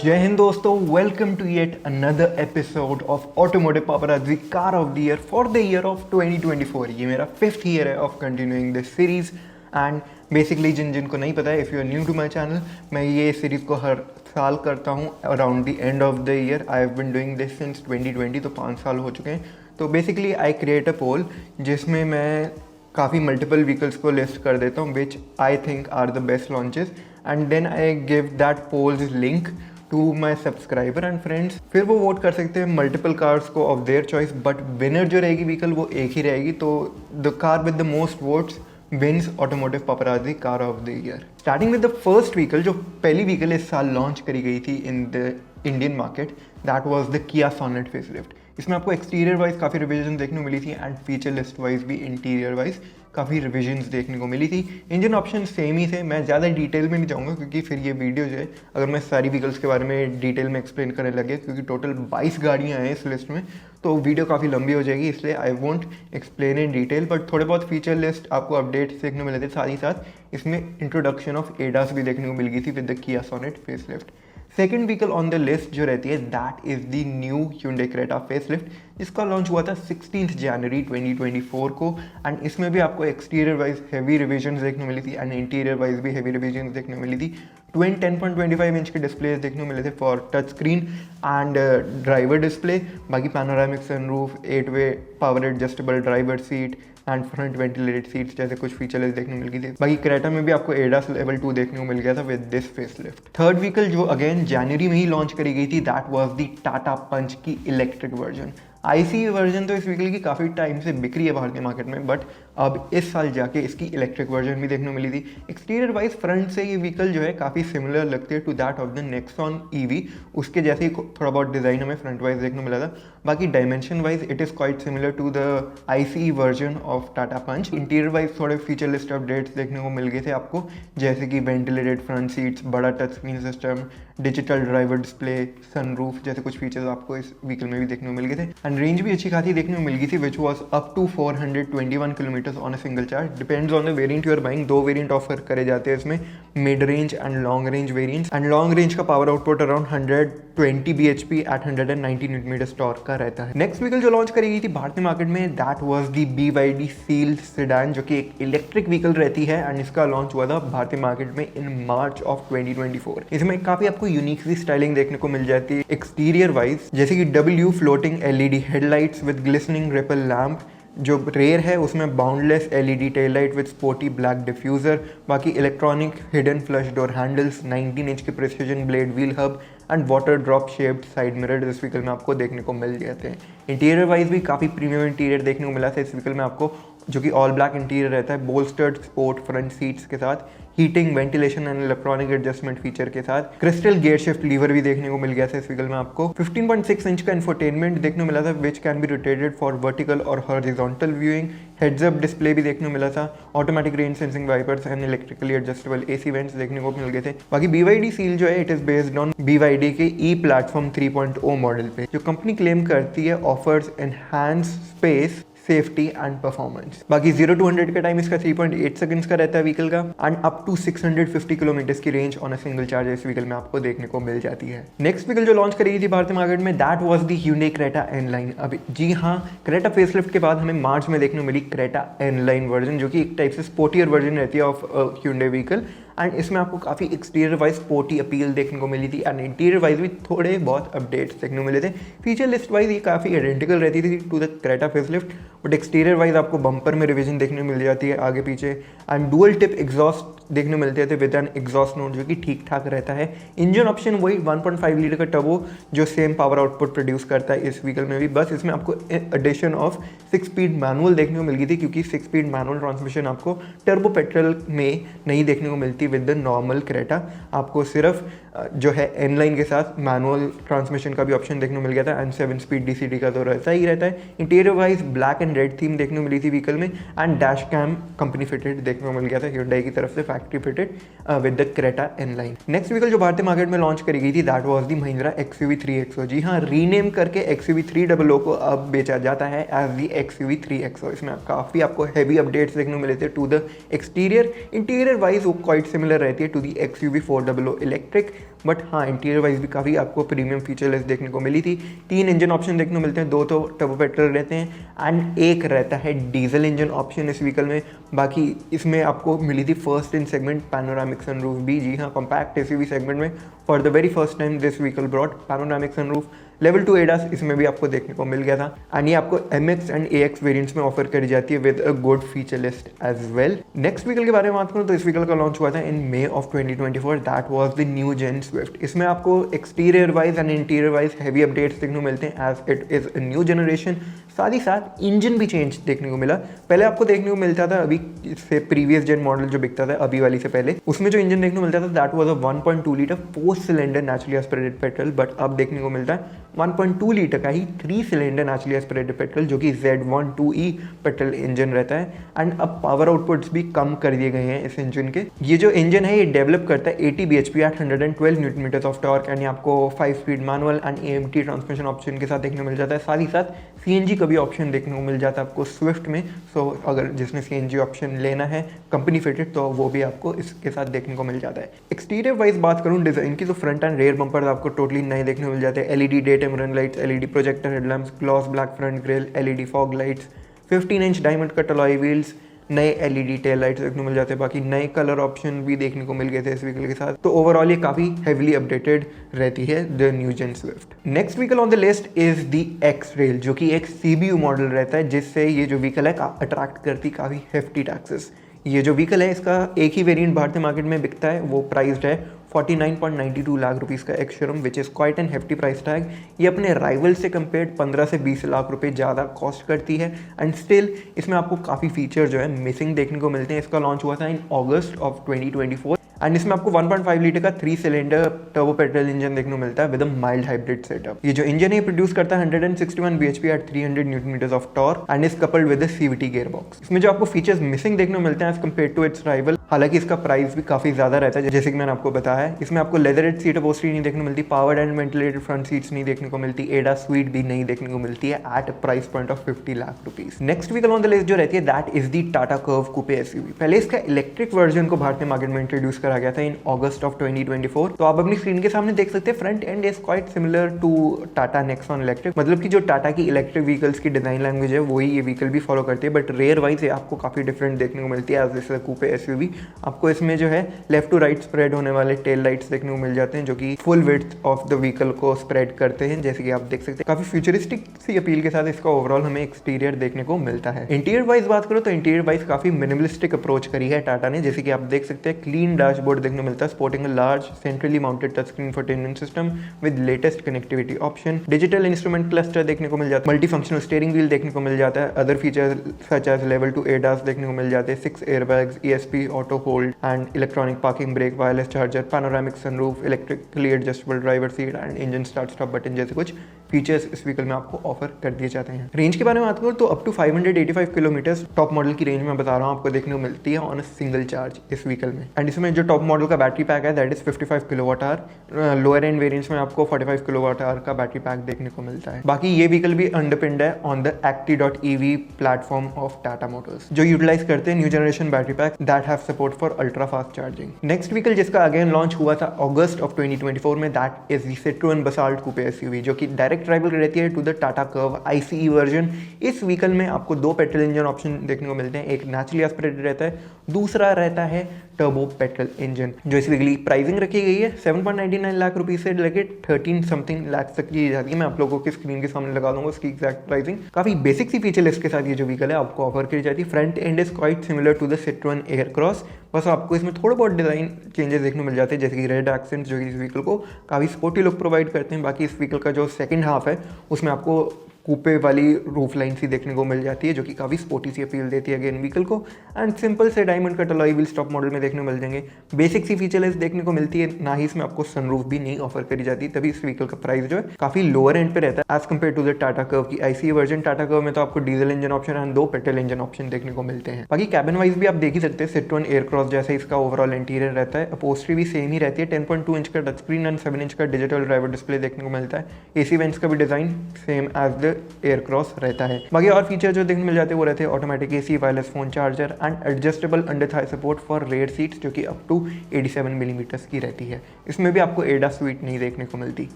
जय हिंद दोस्तों, welcome to yet another episode of Automotive पापराज़ी car of the year for the year of 2024। ये मेरा 5th ईयर है of continuing this series. And basically जिनको नहीं पता है, if you are new to my channel, मैं ये सीरीज़ को हर साल करता हूँ around the end of the year. I have been doing this since 2020, तो 5 साल हो चुके हैं। तो बेसिकली आई क्रिएट अ पोल जिसमें मैं काफ़ी मल्टीपल व्हीकल्स को लिस्ट कर देता हूँ which I think are the best launches, and then I give that polls link to my subscriber and friends. फिर वो वोट कर सकते हैं मल्टीपल कार्स को of their choice, but winner जो रहेगी व्हीकल वो एक ही रहेगी। तो the car with the most votes wins automotive पापराज़ी car of the year. Starting with the first vehicle, जो पहली व्हीकल इस साल लॉन्च करी गई थी इन the Indian market, that was the Kia Sonet facelift. इसमें आपको एक्सटीरियर वाइज काफ़ी रिविजन देखने को मिली थी एंड फीचर लिस्ट वाइज भी इंटीरियर वाइज काफ़ी रिविजन्स देखने को मिली थी। इंजन ऑप्शन सेम ही थे। मैं ज़्यादा डिटेल में नहीं जाऊँगा क्योंकि फिर ये वीडियो जो है, अगर मैं सारी व्हीकल्स के बारे में डिटेल में एक्सप्लेन करने लगे, क्योंकि टोटल 22 गाड़ियाँ हैं इस लिस्ट में, तो वीडियो काफ़ी लंबी हो जाएगी, इसलिए I won't explain in detail. But थोड़े बहुत फीचर लिस्ट आपको अपडेट्स देखने को मिले थे। साथ ही साथ इसमें इंट्रोडक्शन ऑफ एडास भी देखने को मिल गई थी with the Kia Sonet facelift. Second vehicle on the list जो रहती है, that is the new Hyundai Creta facelift, जिसका लॉन्च हुआ था 16 जनवरी 2024 को। एंड इसमें भी आपको एक्सटीरियर वाइज हैवी रिविजन्स देखने को मिली थी एंड इंटीरियर वाइज भी हैवी रिविजन्स देखने को मिली थी। 10.25 इंच के डिस्प्ले देखने को मिले थे four touch screen and driver display. बाकी panoramic sunroof, eight way power adjustable driver seat and front ventilated seats जैसे कुछ फीचर्स देखने को मिल गई थी। बाकी क्रेटा में भी आपको एडास लेवल 2 देखने को मिल गया था with this facelift. Third vehicle जो अगेन जनवरी में ही लॉन्च करी गई थी, दैट वाज द टाटा पंच की इलेक्ट्रिक वर्जन। आईसी वर्जन तो इस व्हीकल की काफ़ी टाइम से बिक रही है भारतीय मार्केट में, बट अब इस साल जाके इसकी इलेक्ट्रिक वर्जन भी देखने को मिली थी। एक्सटीरियर वाइज फ्रंट से ये व्हीकल जो है काफ़ी सिमिलर लगती है to that of the Nexon EV. उसके जैसे ही थोड़ा बहुत डिज़ाइन हमें फ्रंट वाइज देखने को मिला था। बाकी dimension wise it is quite similar to the IC version of Tata Punch. Interior wise थोड़े फीचर लिस्ट अपडेट्स देखने को मिल गए थे आपको, जैसे कि वेंटिलेटेड फ्रंट सीट्स, बड़ा touch screen system, digital driver display, sunroof जैसे कुछ फीचर्स आपको इस व्हीकल में भी देखने को मिल गए थे। एंड रेंज भी अच्छी खासी देखने को मिल गई थी, which was up to 421 kilometres on a single charge. Depends on the variant you are buying. 2 variant offer करे जाते हैं इसमें, mid range and long range variants. And long range का power output around 120 bhp at 190 Nm torque का रहता है। Next vehicle जो launch करी गई थी भारतीय मार्केट में, that was the BYD seal sedan, जो कि एक इलेक्ट्रिक व्हीकल रहती है एंड इसका लॉन्च हुआ था भारतीय मार्केट में इन मार्च ऑफ 2024। इसमें काफी आपको यूनिक सी स्टाइलिंग देखने को मिल जाती है एक्सटीरियर वाइज, जैसे कि W floating LED headlights with glistening ripple lamp. जो रेयर है उसमें boundless LED tail light with sporty black diffuser. बाकी electronic hidden flush door handles, 19 inch के precision blade wheel hub and water drop shaped side mirror इस vehicle में आपको देखने को मिल जाते हैं। इंटीरियर वाइज भी काफ़ी प्रीमियम इंटीरियर देखने को मिला था इस व्हीकल में आपको, जो कि ऑल ब्लैक इंटीरियर रहता है, बोल्स्टर्ड स्पोर्ट फ्रंट सीट्स के साथ, heating, ventilation and electronic adjustment feature के साथ। क्रिस्टल गियर शिफ्ट लीवर भी देखने को मिल गया था इस व्हीकल में आपको। 15.6 इंच का इंफोटेनमेंट देखने को मिला था, which can be rotated for vertical और horizontal viewing. Heads up display भी देखने को मिला था। Automatic rain sensing wipers and electrically adjustable AC vents देखने को मिल गए थे। बाकी BYD सील जो है, it is based on BYD के E प्लेटफॉर्म 3.0 मॉडल पे, जो कंपनी क्लेम करती है offers enhance space, safety and performance. बाकी 0 to 100 का टाइम इसका 3.8 सेकंड्स का रहता है व्हीकल का, एंड अप टू 650 किलोमीटर्स की range on a single charge इस व्हीकल में आपको देखने को मिल जाती है। नेक्स्ट व्हीकल जो लॉन्च करी थी भारतीय मार्केट में, that was the Hyundai Creta N-Line। अब जी हाँ, क्रेटा फेसलिफ्ट के बाद हमें मार्च में देखने को मिली Creta N-Line वर्जन, जो कि एक टाइप से स्पोर्टियर वर्जन रहती है ऑफ Hyundai व्हीकल। एंड इसमें आपको काफ़ी एक्सटीरियर वाइज स्पोर्टी अपील देखने को मिली थी एंड इंटीरियर वाइज भी थोड़े बहुत अपडेट्स देखने को मिले थे। फीचर लिस्ट वाइज ये काफ़ी आइडेंटिकल रहती थी to the Creta facelift, but exterior wise आपको बम्पर में रिवीजन देखने को मिल जाती है आगे पीछे, एंड डुअल टिप एग्जॉस्ट देखने को मिलते थे विद एन एग्जॉस्ट नोट, जो कि ठीक ठाक रहता है। इंजन ऑप्शन वही 1.5 लीटर का टर्बो, जो सेम पावर आउटपुट प्रोड्यूस करता है इस व्हीकल में भी। बस इसमें आपको एडिशन ऑफ 6 स्पीड मैनुअल देखने को मिल गई थी, क्योंकि 6 स्पीड मैनुअल ट्रांसमिशन आपको टर्बो पेट्रोल में नहीं देखने को मिलती विद द नॉर्मल क्रेटा। आपको सिर्फ जो है N-Line के साथ मैनुअल ट्रांसमिशन का भी ऑप्शन देखने को मिल गया था, एंड 7 स्पीड DCT का तो रहता ही रहता है। Interior wise black and red theme देखने को मिली थी व्हीकल में, and dash cam company fitted देखने को मिल गया था Hyundai की तरफ से factory fitted with the Creta N line. Next vehicle जो भारतीय मार्केट में लॉन्च करी गई थी that was the Mahindra XUV 3XO। जी हाँ, रीनेम करके XUV 300 को अब बेचा जाता है एज दी XUV 3XO। इसमें काफ़ी आपको हैवी अपडेट्स देखने को मिले थे to the exterior. Interior wise वो क्वाइट सिमिलर रहती है to the XUV 400 electric, but हाँ इंटीरियर वाइज भी काफ़ी आपको प्रीमियम फीचर लिस्ट देखने को मिली थी। 3 इंजन ऑप्शन देखने को मिलते हैं, 2 तो टर्बो पेट्रोल रहते हैं एंड एक रहता है डीजल इंजन ऑप्शन इस व्हीकल में। बाकी इसमें आपको मिली थी first in segment panoramic sunroof भी। जी हाँ, कॉम्पैक्ट SUV सेगमेंट में for the very first time this vehicle brought panoramic sunroof. Level 2 ADAS इसमें भी आपको देखने को मिल गया था एंड ये आपको MX एंड AX वेरिएंट्स में ऑफर करी जाती है with a good feature list as well. Next vehicle के बारे में बात करूँ तो इस व्हीकल का लॉन्च हुआ था in May of 2024, that was the new gen Swift. इसमें आपको exterior wise and interior wise heavy updates देखने को मिलते हैं as it is a new generation. साथ ही साथ इंजन भी चेंज देखने को मिला। पहले आपको देखने को मिलता था अभी से प्रीवियस जेन मॉडल जो बिकता था अभी वाली से पहले, उसमें जो इंजन देखने को मिलता था that was a 1.2 litre 4 cylinder naturally aspirated petrol, but अब देखने को मिलता है 1.2 लीटर का ही 3 सिलेंडर नेचुरली एस्पिरेटेड पेट्रोल जो कि Z12E पेट्रोल इंजन रहता है। एंड अब पावर आउटपुट्स भी कम कर दिए गए हैं इस इंजन के। ये जो इंजन है ये डेवलप करता है 80 bhp at 112 newton metres of torque and आपको 5 speed manual and AMT transmission option के साथ देखने को मिल जाता है। साथ ही साथ CNG का भी ऑप्शन देखने को मिल जाता है आपको स्विफ्ट में। सो अगर जिसने CNG ऑप्शन लेना है कंपनी फिटेड तो वो भी आपको इसके साथ देखने को मिल जाता है। एक्सटीरियर वाइज बात करूँ डिजाइन की तो फ्रंट एंड रेयर बम्पर आपको टोटली नए देखने को मिल जाते हैं। LED day time run lights, LED projector headlamps, gloss black front grille, LED fog lights, 15 inch diamond cut alloy wheels, नए LED टेल लाइट्स देखने को मिल जाते हैं। बाकी नए कलर ऑप्शन भी देखने को मिल गए थे इस व्हीकल के साथ। तो ओवरऑल ये काफ़ी हेवीली अपडेटेड रहती है the new gen Swift. Next vehicle on the list is the X-Trail जो कि एक CBU मॉडल रहता है जिससे ये जो व्हीकल है अट्रैक्ट करती काफ़ी हेफ्टी टैक्सेस। ये जो व्हीकल है इसका एक ही वेरिएंट भारतीय मार्केट में बिकता है, वो प्राइस्ड है 49.92 लाख रुपीज़ का ex showroom which is quite an hefty price tag. ये अपने राइवल से कंपेयर्ड 15 से 20 लाख रुपए ज़्यादा कॉस्ट करती है एंड स्टिल इसमें आपको काफ़ी फीचर जो है मिसिंग देखने को मिलते हैं। इसका लॉन्च हुआ था इन अगस्त ऑफ 2024 एंड इसमें आपको 1.5 लीटर का 3 सिलेंडर टर्बो पेट्रोल इंजन देखने को मिलता है with a mild hybrid setup. ये जो इंजन है प्रोड्यूस करता है 161 bhp at 300 newton metres of torque and is coupled with a CVT gear box. इसमें जो आपको फीचर्स मिसिंग देखने को मिलते हैं as compare to its rival, हालांकि इसका प्राइस भी काफी ज्यादा रहता है जैसे कि मैंने आपको बताया है। इसमें आपको लेदरेड सीट अपहोल्स्ट्री नहीं देखने को मिलती, powered and ventilated front seats नहीं देखने को मिलती, ADAS suite भी नहीं देखने को मिलती है at price point of 50 lakh rupees. Next vehicle on the list जो रहती है that is the Tata Curvv coupe SUV। पहले इसका इलेक्ट्रिक वर्जन को भारतीय मार्केट में इंट्रोड्यूस करा गया था इन अगस्त ऑफ 2024। तो आप अपनी स्क्रीन के सामने देख सकते हैं front end is quite similar to Tata Nexon electric, मतलब कि जो टाटा की इलेक्ट्रिक व्हीकल्स की डिजाइन लैंग्वेज है वही ये व्हीकल भी फॉलो करती है, बट रेयर वाइज आपको काफी डिफरेंट देखने को मिलती है एज दिस कूपे SUV। आपको इसमें जो है लेफ्ट टू राइट स्प्रेड होने वाले टेल लाइट्स देखने को मिल जाते हैं जो कि full width of the vehicle को स्प्रेड करते हैं, जैसे कि आप देख सकते हैं। काफी फ्यूचरिस्टिक सी अपील के साथ इसका ओवरऑल हमें एक्सटीरियर देखने को मिलता है। इंटीरियर वाइज बात करो तो इंटीरियर वाइज काफी मिनिमलिस्टिक अप्रोच करी है टाटा ने, जैसे कि आप देख सकते हैं क्लीन डैशबोर्ड देखने को मिलता है sporting a large centrally mounted touch screen infotainment system with latest connectivity option, digital instrument cluster देखने को मिल जाता है, मल्टी फंक्शनल स्टीयरिंग व्हील देखने को मिल जाता है, other features such as level 2 ADAS देखने को मिल जाते हैं, 6 airbags, ESP auto hold and electronic parking brake, wireless charger, panoramic sunroof, electrically adjustable driver seat and engine start stop button जैसे कुछ फीचर्स इस व्हीकल में आपको ऑफर कर दिए जाते हैं। रेंज के बारे में बात करूँ तो up to 585 kilometre top model की रेंज में बता रहा हूँ आपको देखने को मिलती है ऑन अ सिंगल चार्ज इस व्हीकल में। एंड इसमें जो टॉप मॉडल का बैटरी पैक है that is 55 kilowatt hour, lower end variants में आपको 45 किलोवाट आवर का बैटरी पैक देखने को मिलता है। बाकी ये व्हीकल भी अंडरपिन्ड है on the Acti.ev platform of Tata Motors जो यूटिलाइज करते हैं new generation battery pack that have support for ultra fast charging. Next vehicle जिसका अगेन लॉन्च हुआ था अगस्त ऑफ 2024 में that is the Citroen Basalt Coupe SUV जो कि डायरेक्ट राइवल रहती है to the Tata Curvv ICE version. इस व्हीकल में आपको 2 पेट्रोल इंजन ऑप्शन देखने को मिलते हैं, एक नेचुरली एस्पिरेटेड रहता है, दूसरा रहता है टर्बो पेट्रोल इंजन। जो इस व्हीकल की प्राइसिंग रखी गई है 7.99 लाख रुपीज से लेके 13 समथिंग लाख तक की जाती है। मैं आप लोगों की स्क्रीन के सामने लगा दूंगा उसकी एग्जैक्ट प्राइसिंग। काफी बेसिक सी फीचर लिस्ट के साथ ये जो व्हीकल है आपको ऑफर की जाती है। Front end is quite similar to the Citroen Aircross, बस आपको इसमें थोड़ा बहुत डिजाइन चेंजेस देखने को मिल जाते हैं जैसे कि रेड एक्सेंट्स जो कि इस व्हीकल को काफी स्पोर्टी लुक प्रोवाइड करते हैं। बाकी इस व्हीकल का जो सेकंड हाफ है उसमें आपको कूपे वाली रूफ लाइन सी देखने को मिल जाती है, जो कि काफ़ी स्पोर्टी सी अपील देती है अगेन व्हीकल को। एंड सिंपल से diamond cut alloy wheels top model में देखने को मिल जाएंगे। बेसिक सी फीचर्स देखने को मिलती है, ना ही इसमें आपको सनरूफ भी नहीं ऑफर करी जाती, तभी इस व्हीकल का प्राइस जो है काफ़ी लोअर एंड पे रहता है as compare to the Tata Curvv की आईसी वर्जन। टाटा कर्व में तो आपको diesel engine option and 2 petrol engine option देखने को मिलते हैं। बाकी कैबिन वाइज भी आप देख ही सकते हैं, सिट्रोन एयरक्रॉस जैसा इसका ओवरऑल इंटीरियर रहता है। अपोस्ट्री भी सेम ही रहती है, 10.2 इंच का टच स्क्रीन एंड 7 इंच का डिजिटल ड्राइवर डिस्प्ले देखने को मिलता है। एसी वेंट्स का भी design same as the Aircross रहता है। बाकी और फीचर जो देखने मिल जाते हैं वो रहते हैं automatic AC, wireless phone charger and adjustable under thigh support for rear seats, जो कि अप टू 87 मिलीमीटर की रहती है। इसमें भी आपको एडा स्वीट नहीं देखने को मिलती।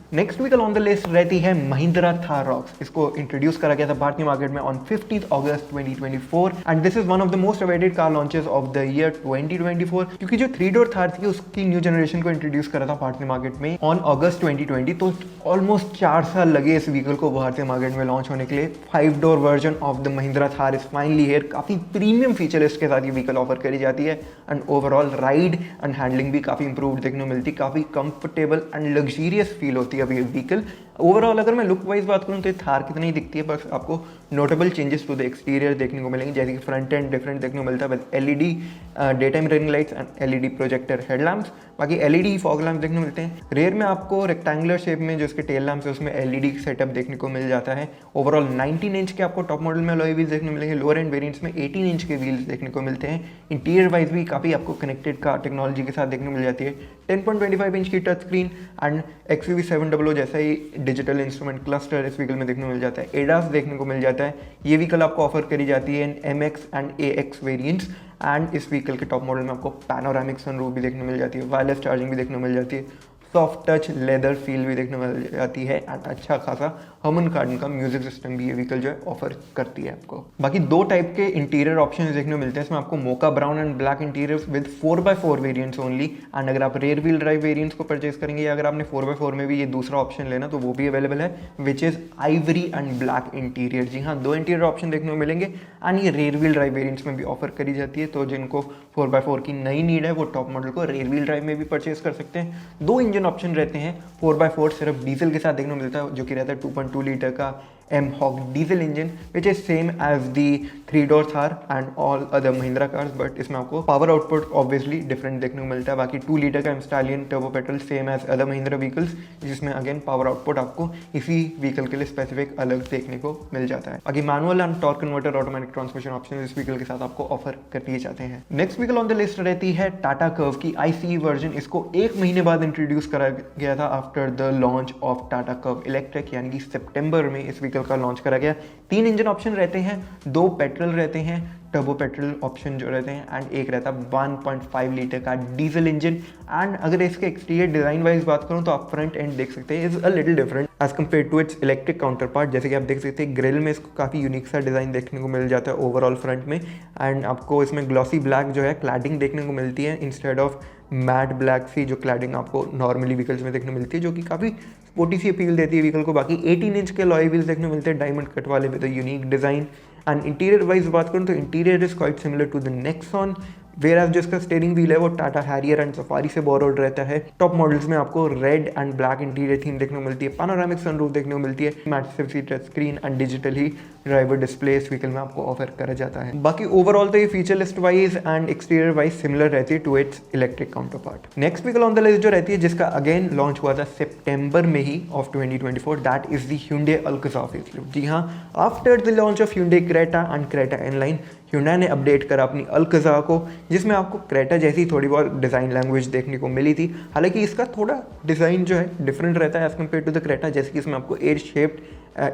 Next vehicle on the list रहती है महिंद्रा थार रॉक्स। इसको इंट्रोड्यूस करा गया था भारतीय मार्केट में on 15 August 2024 and this is one of the most awaited car launches of the year 2024, क्योंकि जो 3 डोर थार थी उसकी न्यू जनरेशन को इंट्रोड्यूस करा था भारतीय मार्केट में ऑन अगस्त 2020। तो ऑलमोस्ट 4 साल लगे इस व्हीकल को भारतीय मार्केट में लॉन्च होने के लिए। 5 door version of the Mahindra Thar is finally here. काफी प्रीमियम फीचर्स के साथ ये व्हीकल ऑफर करी जाती है and overall ride and handling भी काफी इंप्रूव्ड देखने को मिलती है। काफी कंफर्टेबल एंड लग्जरियस फील होती है अभी ये व्हीकल। ओवरऑल अगर मैं लुक वाइज बात करूँ तो ये थार कितनी दिखती है, बस आपको notable changes to the exterior देखने को मिलेंगे, जैसे कि फ्रंट एंड डिफरेंट देखने को मिलता है with LED day time running lights and LED projector headlamps. बाकी एलईडी फॉग लैम्प देखने को मिलते हैं। रेयर में आपको रेक्टेंगुलर शेप में जो इसके टेल लैम्प्स है उसमें एलईडी सेटअप देखने को मिल जाता है। ओवरऑल 19 इंच के आपको टॉप मॉडल में अलॉय व्हील्स देखने को मिलेंगे। लोअर एंड वेरिएंट्स में 18 इंच के व्हील्स देखने को मिलते हैं। इंटीरियर वाइज भी काफ़ी आपको कनेक्टेड कार टेक्नोलॉजी के साथ देखने को मिल जाती है। 10.25 इंच की टच स्क्रीन एंड XUV700 जैसा ही डिजिटल इंस्ट्रूमेंट क्लस्टर इस व्हीकल में देखने को मिल जाता है। एडास देखने को मिल जाता है। ये व्हीकल आपको ऑफर करी जाती है इन MX and AX variants and इस व्हीकल के टॉप मॉडल में आपको पैनोरामिक सनरूफ भी देखने को मिल जाती है, वायरलेस चार्जिंग भी देखने को मिल जाती है, सॉफ्ट टच लेदर फील भी देखने को मिल जाती है एंड अच्छा खासा हमन कार्डन का म्यूजिक सिस्टम भी ये व्हीकल जो है ऑफर करती है आपको। बाकी 2 टाइप के इंटीरियर ऑप्शंस देखने को मिलते हैं इसमें आपको mocha brown and black interior with 4x4 variants only. And अगर आप रेयर व्हील ड्राइव वेरिएंट्स को परचेज करेंगे या अगर आपने 4x4 में भी ये दूसरा ऑप्शन लेना तो वो भी अवेलेबल है, which is ivory and black interior. जी हाँ, 2 इंटीरियर ऑप्शन देखने को मिलेंगे एंड ये रेयर व्हील ड्राइव वेरिएंट्स में भी ऑफर करी जाती है। तो जिनको 4x4 की नई नीड है वो टॉप मॉडल को रेयर व्हील ड्राइव में भी परचेज कर सकते हैं। 2 इंजन ऑप्शन रहते हैं। 4x4 सिर्फ डीजल के साथ देखने को मिलता है, जो कि रहता है 2.2 लीटर का M-Hog diesel engine which is same as the 3 door Thar and all other Mahindra cars, but इसमें आपको पावर आउटपुट ऑब्वियसली डिफरेंट देखने को मिलता है। बाकी 2 लीटर का M-Stallion turbo petrol same as other Mahindra vehicles, जिसमें अगेन पावर आउटपुट आपको इसी व्हीकल के लिए स्पेसिफिक अलग देखने को मिल जाता है। बाकी manual and torque converter automatic transmission option इस व्हीकल के साथ आपको ऑफर कर दिए जाते हैं। Next vehicle on the list रहती है टाटा कर्व की ICE वर्जन। इसको 1 महीने बाद इंट्रोड्यूस करा गया था after the launch of Tata curve electric, यानी कि सितंबर में इस व्हीकल का लॉन्च करा गया। 3 इंजन ऑप्शन रहते हैं, 2 पेट्रोल रहते हैं, टर्बो पेट्रोल ऑप्शन जो रहते हैं एंड एक रहता है 1.5 लीटर का डीजल इंजन। एंड अगर इसके एक्सटीरियर डिजाइन वाइज बात करूं तो आप फ्रंट एंड देख सकते हैं is a little different as compare to its electric counterpart. जैसे कि आप देख सकते हैं ग्रिल में इसको काफ़ी यूनिक सा डिज़ाइन देखने को मिल जाता है ओवरऑल फ्रंट में। एंड आपको इसमें ग्लॉसी ब्लैक जो है क्लैडिंग देखने को मिलती है इंस्टेड ऑफ मैट ब्लैक सी जो क्लैडिंग आपको नॉर्मली व्हीकल्स में देखने को मिलती है, जो कि काफ़ी स्पोर्टी सी अपील देती है व्हीकल को। बाकी 18 इंच के अलॉय व्हील्स देखने को मिलते हैं डायमंड कट वाले with a unique design. And interior wise बात करूँ तो interior is quite similar to the Nexon, whereas जिसका स्टीयरिंग व्हील है वो टाटा हैरियर एंड सफारी से बोरोड रहता है। टॉप मॉडल्स में आपको red and black interior theme देखने को मिलती है, पैनोरामिक सनरूफ देखने को मिलती है, मैसिव सी टच स्क्रीन एंड डिजिटल ही ड्राइवर डिस्प्ले इस व्हीकल में आपको ऑफर करा जाता है। बाकी ओवरऑल तो ये feature list wise and exterior wise similar रहती है to its electric counterpart. Next vehicle on the list जो रहती है जिसका अगेन लॉन्च हुआ था सितंबर में ही of 2024, that is the Hyundai Alcazar facelift. जी हाँ, after the launch of Hyundai Creta and Creta N-Line Hyundai ने अपडेट करा अपनी Alcazar को, जिसमें आपको Creta जैसी थोड़ी बहुत डिज़ाइन लैंग्वेज देखने को मिली थी। हालांकि इसका थोड़ा डिज़ाइन जो है डिफरेंट रहता है as compare to the Creta, जैसे कि इसमें आपको air shaped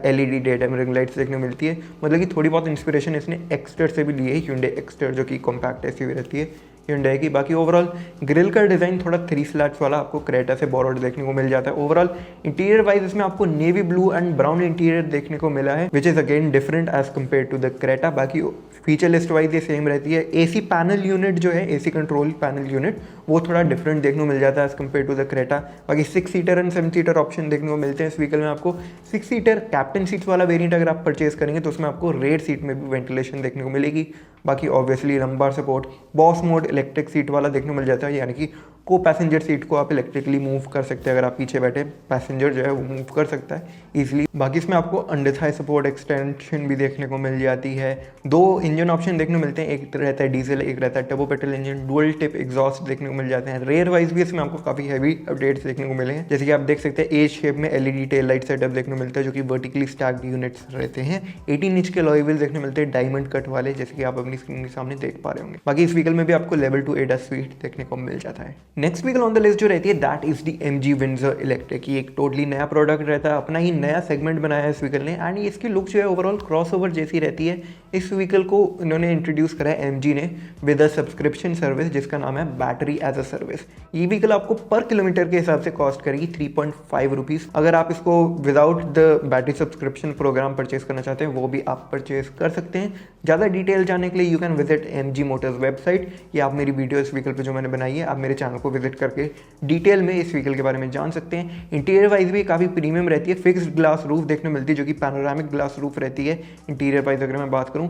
LED day time ring lights देखने को मिलती है। मतलब कि थोड़ी बहुत इंस्पिरेशन इसने एक्स्टर से भी ली है, Hyundai एक्स्टर जो कि कॉम्पैक्ट एसयूवी रहती है Hyundai की। बाकी ओवरऑल ग्रिल का डिज़ाइन थोड़ा 3 स्लैट्स वाला आपको Creta से बोरोड देखने को मिल जाता है। ओवरऑल इंटीरियर वाइज इसमें आपको navy blue and brown interior देखने को मिला है, which is again different as compare to the Creta। बाकी फीचर लिस्ट वाइज ये सेम रहती है। AC पैनल यूनिट जो है, AC कंट्रोल पैनल यूनिट, वो थोड़ा डिफरेंट देखने को मिल जाता है as compare to the Creta। बाकी 6 सीटर एंड 7 सीटर ऑप्शन देखने को मिलते हैं इस व्हीकल में। आपको 6 सीटर कैप्टन सीट्स वाला वेरिएंट अगर आप परचेज करेंगे तो उसमें आपको रेयर सीट में भी वेंटिलेशन देखने को मिलेगी। बाकी obviously lumbar support, boss mode electric seat वाला देखने को मिल जाता है, यानी कि को पैसेंजर सीट को आप इलेक्ट्रिकली मूव कर सकते हैं। अगर आप पीछे बैठे पैसेंजर जो है वो मूव कर सकता है ईजिली। बाकी इसमें आपको अंडर थाई सपोर्ट एक्सटेंशन भी देखने को मिल जाती है। 2 इंजन ऑप्शन देखने को मिलते हैं, एक रहता है डीजल, एक रहता है turbo petrol engine. Dual tip exhaust देखने को मिल जाते हैं। रेयर वाइज भी इसमें आपको काफ़ी हैवी अपडेट्स देखने को मिले हैं, जैसे कि आप देख सकते हैं ए शेप में LED टेल लाइट सेटअप देखने को मिलता है, जो कि वर्टिकली स्टैक्ड यूनिट्स रहते हैं। 18 इंच के अलॉय व्हील्स देखने को मिलते हैं डायमंड कट वाले, जैसे कि आप अपनी स्क्रीन के सामने देख पा रहे होंगे। बाकी इस व्हीकल में भी आपको लेवल 2 ADAS स्वीट देखने को मिल जाता है। Next vehicle on the list जो रहती है that is the MG Windsor electric. ये एक टोटली नया प्रोडक्ट रहता है, अपना ही नया सेगमेंट बनाया है इस व्हीकल ने, एंड इसकी लुक जो है ओवरऑल क्रॉसओवर जैसी रहती है। इस व्हीकल को इन्होंने इंट्रोड्यूस करा है MG ने विद अ सब्सक्रिप्शन सर्विस जिसका नाम है बैटरी एज अ सर्विस। ये व्हीकल आपको पर किलोमीटर के हिसाब से कॉस्ट करेगी 3.5 रुपीज़। अगर आप इसको without the battery subscription programme purchase करना चाहते हैं वो भी आप परचेज कर सकते हैं। ज़्यादा डिटेल जानने के लिए you can visit MG Motors website, या आप मेरी वीडियो इस व्हीकल पे जो मैंने बनाई है आप मेरे चैनल को विजिट करके डिटेल में इस व्हीकल के बारे में जान सकते हैं। इंटीरियर वाइज भी काफ़ी प्रीमियम रहती है। फिक्स्ड ग्लास रूफ देखने को मिलती है, जो कि पैनोरामिक ग्लास रूफ रहती है। इंटीरियर वाइज अगर मैं बात करूँ,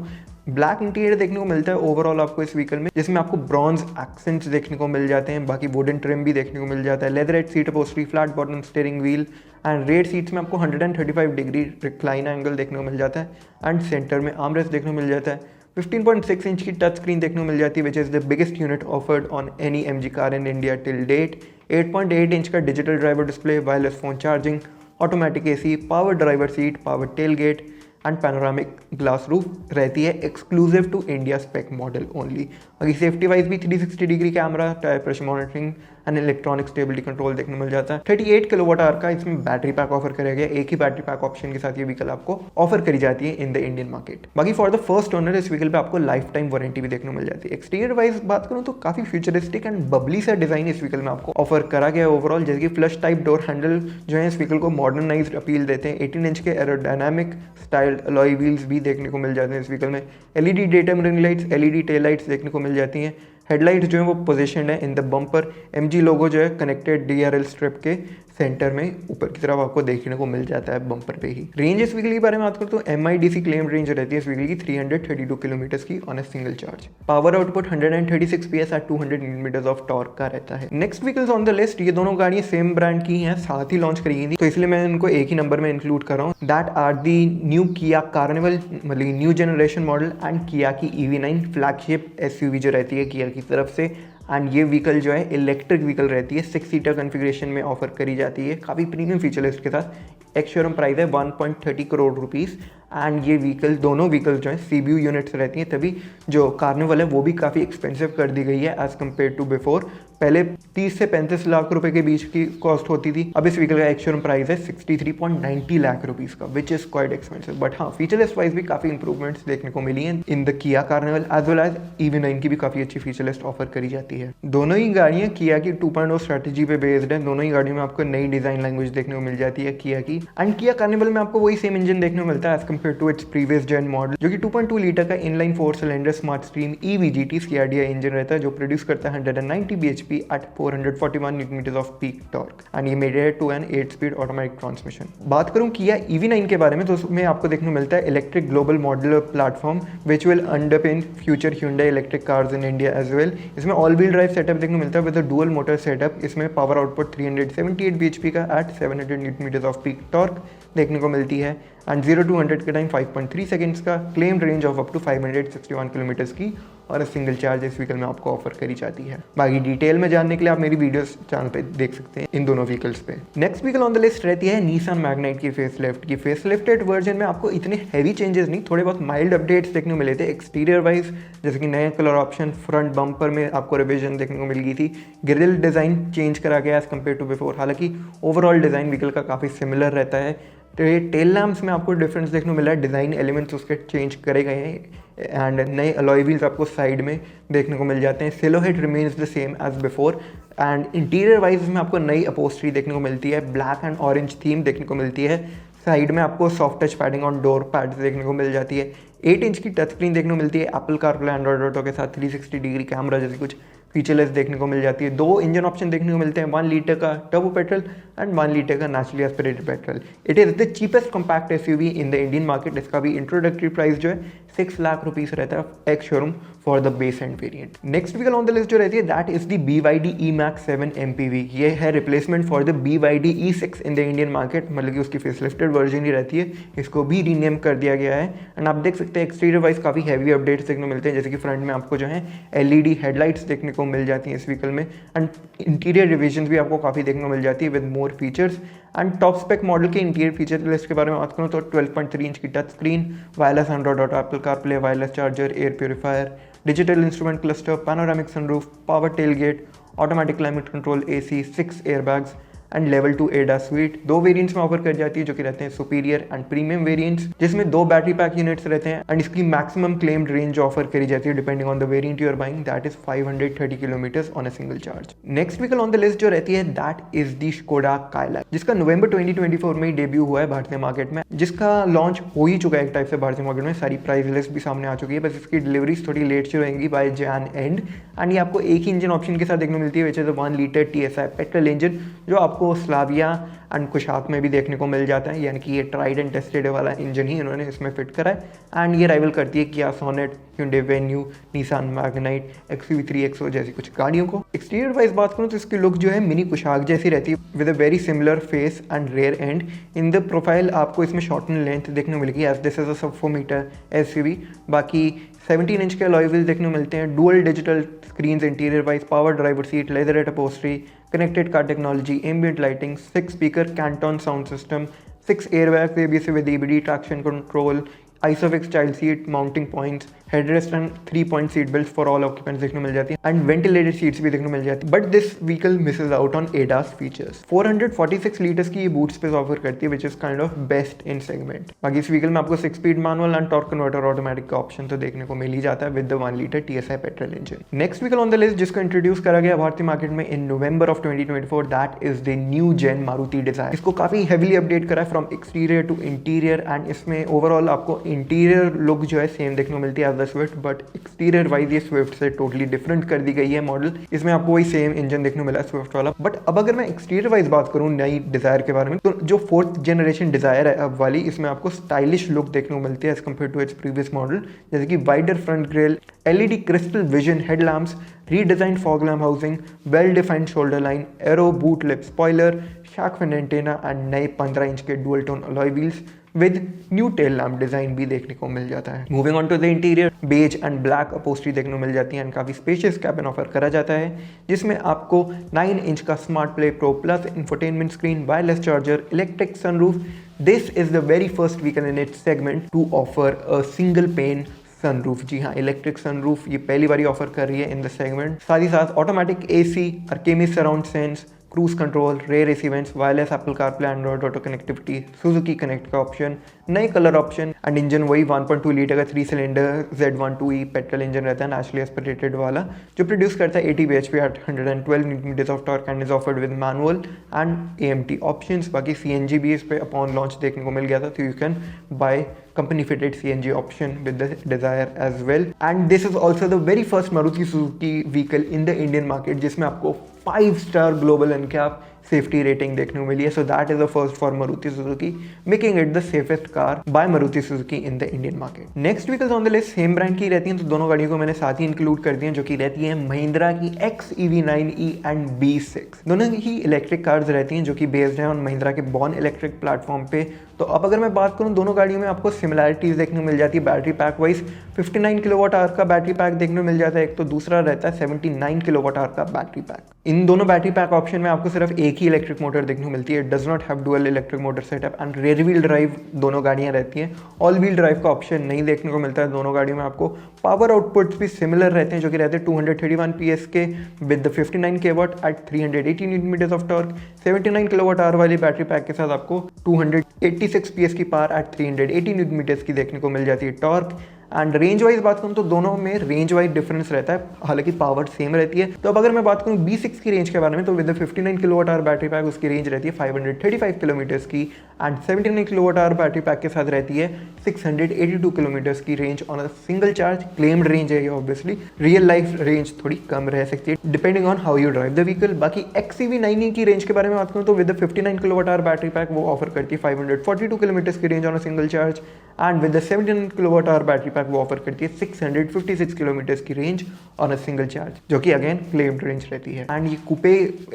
ब्लैक इंटीरियर देखने को मिलता है ओवरऑल आपको इस व्हीकल में, जिसमें आपको ब्रॉन्ज एक्सेंट्स देखने को मिल जाते हैं। बाकी वुडन ट्रिम भी देखने को मिल जाता है। Leatherette seat upholstery, flat bottom steering wheel and rear seats में आपको 135 डिग्री रिक्लाइन एंगल देखने को मिल जाता है। एंड सेंटर में आर्मरेस्ट देखने को मिल जाता है। 15.6 इंच की टच स्क्रीन देखने को मिल जाती है, which is the biggest unit offered on any MG car in India till date. 8.8 inch का digital driver display, wireless phone charging, automatic AC, power driver seat, power tail gate and panoramic glass roof रहती है, exclusive to India spec model only. बाकी safety wise भी 360 degree camera, tyre pressure monitoring and electronic stability control देखने को मिल जाता है। 38 kilowatt hour का इसमें बैटरी पैक ऑफर करेगा गया। एक ही बैटरी पैक ऑप्शन के साथ ये व्हीकल आपको ऑफर करी जाती है इन द इंडियन मार्केट। बाकी फॉर द फर्स्ट ओनर इस व्हीकल पे आपको लाइफ टाइम वारंटी भी देखने को मिल जाती है। एक्सटीरियर वाइज बात करूँ तो काफी फ्यूचरिस्टिक एंड बबली सा डिजाइन इस व्हीकल में आपको ऑफर करा गया है ओवरऑल, जैसे कि फ्लश टाइप डोर हैंडल जो है इस व्हीकल को मॉडर्नाइज्ड अपील देते हैं। 18 इंच के एरोडायनामिक स्टाइल अलॉय व्हील्स भी देखने को मिल जाते हैं इस व्हीकल में। LED datum ring lights, LED tail lights देखने को मिल जाती हैं। हेडलाइट जो है वो पोजीशनड है इन द बम्पर। MG लोगो जो है कनेक्टेड DRL स्ट्रिप के सेंटर में ऊपर की तरफ आपको देखने को मिल जाता है बम्पर पे ही। रेंज इस व्हीकल के बारे में बात करूँ तो MIDC क्लेम रेंज रहती है इस व्हीकल की 332 किलोमीटर की on a single charge. Power output 136 PS at 200 newton of torque का रहता है। Next vehicles on the list, ये दोनों गाड़ियां सेम ब्रांड की हैं, साथ ही लॉन्च करी गई थी, तो इसलिए मैं इनको एक ही नंबर में इंक्लूड कर रहा हूँ। That are the new Kia Carnival, मतलब न्यू जनरेशन मॉडल, एंड किया की EV9 फ्लैगशिप SUV जो रहती है किया की तरफ से। एंड ये व्हीकल जो है इलेक्ट्रिक व्हीकल रहती है, 6 सीटर कन्फिग्रेशन में ऑफर करी जाती है, काफ़ी प्रीमियम फीचर लिस्ट के साथ। एक्स शोरूम प्राइस है 1.30 करोड़ रुपीज़। एंड ये व्हीकल, दोनों व्हीकल जो है CBU यूनिट्स रहती हैं, तभी जो कार्निवल है वो भी काफ़ी एक्सपेंसिव कर दी गई है एज़ कम्पेयर टू बिफोर। पहले 30 से 35 लाख रुपए के बीच की कॉस्ट होती थी, अब इस व्हीकल का एक्स शोरूम प्राइस है 63.90 लाख रुपीज़ का, which is quite expensive. But हाँ, फीचर लिस्ट वाइज भी काफ़ी इंप्रूवमेंट्स देखने को मिली हैं in the Kia Carnival as well as EV9 की भी काफ़ी अच्छी फीचर लिस्ट ऑफर करी जाती है। दोनों ही गाड़ियाँ किया की 2.0 स्ट्रैटेजी पे बेस्ड है। दोनों ही गाड़ियों में आपको नई डिज़ाइन लैंग्वेज देखने को मिल जाती है किया की। एंड किया कार्निवल में आपको वही सेम इंजन देखने को मिलता है as compare to its previous gen model, जो कि 2.2 लीटर का inline 4 cylinder smart stream EVGT CRDI engine रहता है, जो प्रोड्यूस करता है 190 bhp at 441 newton of peak torque, and ये मेड है 2 and 8 स्पीड ऑटोमेटिक ट्रांसमिशन। बात करूं किया EV9 के बारे में, तो उसमें आपको देखने को मिलता है electric global modular platform which will underpin future Hyundai electric cars in India as well. इसमें ऑल व्हील ड्राइव सेटअप देखने को मिलता है with a dual motor setup. इसमें पावर आउटपुट 378 bhp का at 700 newton of peak torque देखने को मिलती है, एंड 0 to 100 के टाइम 5.3 सेकंड्स का, claim range of up to 561 kilometres की, और सिंगल चार्ज इस व्हीकल में आपको ऑफर करी जाती है। बाकी डिटेल में जानने के लिए आप मेरी वीडियोस चैनल पे देख सकते हैं इन दोनों व्हीकल्स पे। Next vehicle on the list रहती है निसान मैग्नाइट की फेसलिफ्ट की। फेसलिफ्टेड वर्जन में आपको इतने हैवी चेंजेस नहीं, थोड़े बहुत माइल्ड अपडेट्स देखने को मिले थे एक्सटीरियर वाइज, जैसे कि नए कलर ऑप्शन, फ्रंट बम्पर में आपको रिविजन देखने को मिल गई थी, ग्रिल डिज़ाइन चेंज करा गया एज कम्पेयर टू बिफोर। हालांकि ओवरऑल डिज़ाइन व्हीकल का काफ़ी सिमिलर रहता है। तो ये टेल लैम्प्स में आपको डिफरेंस देखने को मिला है, डिज़ाइन एलिमेंट्स उसके चेंज करे गए हैं, एंड नए अलॉय व्हील्स आपको साइड में देखने को मिल जाते हैं। Silhouette remains the same as before, and interior wise में आपको नई अपहोल्स्ट्री देखने को मिलती है, ब्लैक एंड ऑरेंज थीम देखने को मिलती है। साइड में आपको soft touch padding on door pads देखने को मिल जाती है। 8 इंच की टच स्क्रीन देखने को मिलती है, एप्पल कारप्ले एंड्रॉइड ऑटो के साथ 360 डिग्री कैमरा जैसी कुछ फीचरलेस देखने को मिल जाती है। 2 इंजन ऑप्शन देखने को मिलते हैं, 1 लीटर का टर्बो पेट्रोल एंड 1 लीटर का naturally aspirated petrol. It is the cheapest compact SUV in the Indian market. इसका भी इंट्रोडक्टरी प्राइस जो है 6 लाख रुपीस रहता है ex showroom for the base end variant. Next vehicle on the list जो रहती है that is the BYD E-Max 7 MPV। ये है replacement for the BYD E6 in the Indian market, मतलब कि उसकी फेसलिफ्टेड वर्जन ही रहती है। इसको भी रीनेम कर दिया गया है एंड आप देख सकते हैं एक्सटीरियर वाइज काफ़ी हैवी अपडेट्स देखने को मिलते हैं, जैसे कि फ्रंट में आपको जो है LED हेडलाइट्स देखने को मिल जाती हैं इस व्हीकल में एंड इंटीरियर रिविजन भी आपको काफ़ी देखने को मिल जाती है with more features. And top spec model के इंटीरियर फीचर लिस्ट के बारे में बात करूँ तो 12.3 इंच की touch screen, wireless Android auto, Apple CarPlay, wireless charger, air purifier, digital instrument cluster, panoramic sunroof, power tailgate, automatic climate control, AC, 6 airbags and level 2 ADAS suite. 2 variants में offer कर जाती है जो कि रहते हैं सुपीरियर एंड प्रीमियम वेरिएंट्स, जिसमें 2 battery pack units रहते हैं एंड इसकी मैक्सिमम क्लेम्ड रेंज ऑफर करी जाती है depending on the variant you are buying, that is 530 kilometres on a single charge. Next vehicle on the list जो रहती है that is the Skoda Kylaq, जिसका नवंबर 2024 में डेब्यू हुआ है भारतीय मार्केट में, जिसका लॉन्च हो ही चुका है एक टाइप से भारतीय मार्केट में। सारी प्राइस लिस्ट भी सामने आ चुकी है, बस इसकी डिलीवरीज थोड़ी लेट से रहेंगी बाय जैन एंड ये आपको एक ही इंजन ऑप्शन के साथ देखने को मिलती है which is 1 litre TSI petrol engine, जो आपको स्लाविया एंड कुशाक में भी देखने को मिल जाता है, यानी कि ये ट्राइड एंड टेस्टेड वाला इंजन ही इन्होंने इसमें फिट करा है एंड ये राइवल करती है Kia Sonet, Hyundai Venue, Nissan Magnite, XUV 3XO जैसी कुछ गाड़ियों को। एक्सटीरियर वाइज बात करूँ तो इसकी लुक जो है मिनी कुशाक जैसी रहती है with a very similar face and rear end. In the profile आपको इसमें शॉर्टन लेंथ देखने को मिलेगी एज दिस इज अ सब 4 मीटर SUV। बाकी 17 इंच के अलॉय व्हील्स देखने को मिलते हैं, dual digital screens interior wise, power driver seat, leatherette upholstery, connected car technology, ambient lighting, 6 speaker Canton sound system, 6 airbags ABS with EBD, traction control, ISOFIX child seat, mounting points, headrest and 3-point seat belt for all occupants देखने को मिल जाती है and ventilated seats भी देखने को मिल जाती है। But this vehicle misses out on ADAS features. 446 litres की ये बूट स्पेस ऑफर करती है which is kind of best in segment. बाकी इस व्हीकल में आपको 6 speed manual and torque converter automatic का ऑप्शन तो देखने को मिल ही जाता है with the 1 litre TSI petrol engine. Next vehicle on the list जिसको इंट्रोड्यूस करा गया भारतीय मार्केट में in November of 2024 that is the new gen Maruti Dzire. इसको काफी हेवीली अपडेट करा है from exterior to interior and इसमें ओवरऑल आपको इंटीरियर लुक जो है सेम देखने को मिलती है as the Swift, but exterior wise ये स्विफ्ट से टोटली डिफरेंट कर दी गई है मॉडल। इसमें आपको वही सेम इंजन देखने को मिला है स्विफ्ट वाला। बट अब अगर मैं एक्सटीरियर वाइज बात करूं नई डिजायर के बारे में, तो जो 4th जनरेशन डिजायर है अब वाली, इसमें आपको स्टाइलिश लुक देखने को मिलती है as compare to its previous model, जैसे कि wider front grille, LED crystal vision headlamps, redesigned fog lamp housing, well defined shoulder line, aero boot lip spoiler, shark fin antenna and नए 15 inch के dual tone alloy wheels with new tail lamp design भी देखने को मिल जाता है। Moving on to the interior, beige and black upholstery देखने को मिल जाती है एंड काफी स्पेशियस कैबिन ऑफर करा जाता है, जिसमें आपको 9 इंच का smart play pro plus infotainment screen, wireless charger, electric sunroof. This is the very first vehicle in its segment to offer a single pane sunroof. जी हाँ, इलेक्ट्रिक सनरूफ ये पहली बार ऑफर कर रही है इन द सेगमेंट। साथ ही साथ automatic AC, Arkamys surround sense, cruise control, rear AC vents, wireless Apple CarPlay, Android Auto connectivity, Suzuki connect का ऑप्शन, नए कलर ऑप्शन एंड इंजन वही 1.2 लीटर का 3 सिलेंडर Z12E पेट्रोल इंजन रहता है naturally aspirated वाला, जो प्रोड्यूस करता है 80 bhp at 112 Nm of torque and is offered with manual and AMT options. बाकी CNG भी इस पे अपॉन लॉन्च देखने को मिल गया था, तो you can buy company fitted CNG option with the Dzire as well. And this is also the very first Maruti Suzuki vehicle in the Indian market जिसमें आपको 5-star global NCAP safety rating देखने को मिली है। So that is the first for Maruti Suzuki, making it the safest car by Maruti Suzuki in the Indian market. Next vehicles on the list same brand की रहती हैं, तो दोनों गाड़ियों को मैंने साथ ही इंक्लूड कर दिया, जो कि रहती है महिंद्रा की XEV9e एंड B6। दोनों ही इलेक्ट्रिक कार्स रहती हैं जो कि बेस्ड है ऑन महिंद्रा के बॉर्न इलेक्ट्रिक प्लेटफॉर्म पे। तो अब अगर मैं बात करूं दोनों गाड़ियों में आपको सिमिलैरिटीज देखने को मिल जाती है। Battery pack wise 59 kilowatt hour का बैटरी पैक देखने को मिल जाता है एक, तो दूसरा रहता है 79 किलोवाट आवर का बैटरी पैक। इन दोनों बैटरी पैक ऑप्शन में आपको सिर्फ एक ही इलेक्ट्रिक मोटर देखने को मिलती है, does not have dual electric motor setup and rare wheel drive दोनों गाड़ियां रहती हैं। ऑल व्हील ड्राइव का ऑप्शन नहीं देखने को मिलता है दोनों गाड़ियों में। आपको पावर आउटपुट्स भी सिमिलर रहते हैं, जो कि रहते हैं 231 PS के with the 59 kW at 380 Nm of torque. 79 kilowatt hour वाली बैटरी पैक के साथ आपको 286 PS की पावर एट 380 Nm की देखने को मिल जाती है टॉर्क। एंड रेंज वाइज बात करूँ तो दोनों में रेंज वाइज डिफरेंस रहता है, हालांकि पावर सेम रहती है। तो अब अगर मैं बात करूँ B6 की रेंज के बारे में, तो विद 59 kWh बैटरी पैक उसकी रेंज रहती है 535 किलोमीटर्स की, एंड 79 kWh बैटरी पैक के साथ रहती है 682 किलोमीटर्स की range on a single charge. Claimed range है ये, ऑब्वियसली रियल लाइफ रेंज थोड़ी कम रह सकती है depending on how you drive the vehicle. बाकी XCV9E की रेंज के बारे में बात करूँ तो विद 59 kWh बैटरी पैक वो ऑफर करती है 542 किलोमीटर्स की range on a single charge, and with 79 kWh battery pack वो ऑफर करती है 656 किलोमीटर्स की range on a single charge, जो कि अगेन क्लेम्ड रेंज रहती है। एंड ये कूपे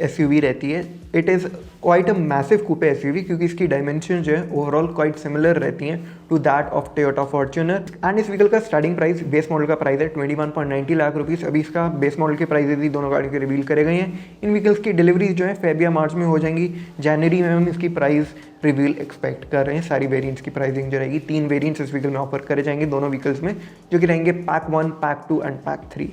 SUV रहती है। It is quite a massive coupe SUV, क्योंकि इसकी डायमेंशन जो है ओवरऑल क्वाइट सिमिलर रहती हैं to that of Toyota Fortuner. And इस व्हीकल का स्टार्टिंग प्राइस, बेस मॉडल का प्राइस है 21.90 लाख रुपीज़। अभी इसका बेस मॉडल के प्राइस भी दोनों गाड़ियों के रिवील करे गए हैं। इन व्हीकल्स की डिलीवरी जो है फेब या मार्च में हो जाएंगी। जनवरी में हम इसकी प्राइस रिवील एक्सपेक्ट कर रहे हैं। सारी वेरिएंट्स की प्राइसिंग जो रहेगी, 3 वेरिएंट्स इस व्हीकल में ऑफर करे जाएंगे दोनों व्हीकल्स में, जो कि रहेंगे पैक 1, पैक 2 एंड पैक 3।